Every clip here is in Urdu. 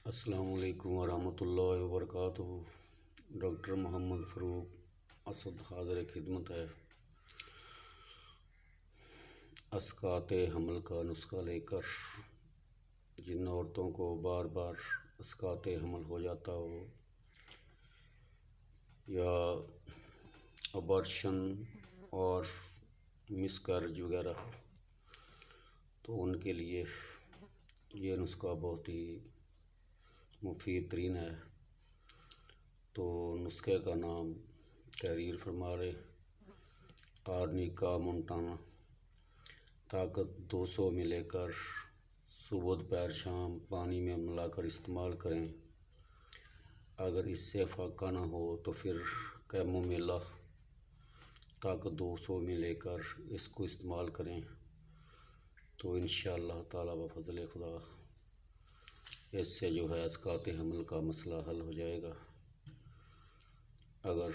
السلام علیکم ورحمۃ اللہ وبرکاتہ۔ ڈاکٹر محمد فاروق اسد حاضر خدمت ہے۔ اسقاط حمل کا نسخہ لے کر جن عورتوں کو بار بار اسقاط حمل ہو جاتا ہو یا ابارشن اور مس کیرج وغیرہ، تو ان کے لیے یہ نسخہ بہت ہی مفید ترین ہے۔ تو نسخے کا نام تحریر فرما رہے آرنیکا مونٹانا۔ طاقت 200 میں لے کر صبح دوپہر شام پانی میں ملا کر استعمال کریں۔ اگر اس سے فائدہ نہ ہو تو پھر کیمومیلا طاقت 200 میں لے کر اس کو استعمال کریں، تو انشاءاللہ تعالیٰ بفضل خدا اس سے جو ہے اسقاط حمل کا مسئلہ حل ہو جائے گا۔ اگر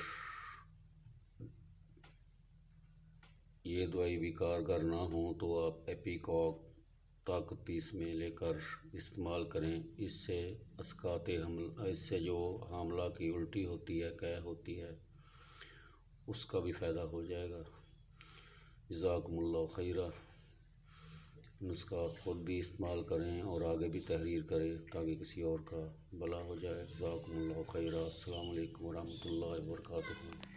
یہ دوائی بھی کارگر نہ ہو تو آپ ایپیکاک طاقت 30 میں لے کر استعمال کریں۔ اس سے اسقاط حمل، اس سے جو حاملہ کی الٹی ہوتی ہے، قے ہوتی ہے، اس کا بھی فائدہ ہو جائے گا۔ جزاکم اللہ خیرہ۔ نسخہ خود بھی استعمال کریں اور آگے بھی تحریر کریں تاکہ کسی اور کا بھلا ہو جائے۔ جزاکم اللہ خیرہ۔ السلام علیکم ورحمۃ اللہ وبرکاتہ۔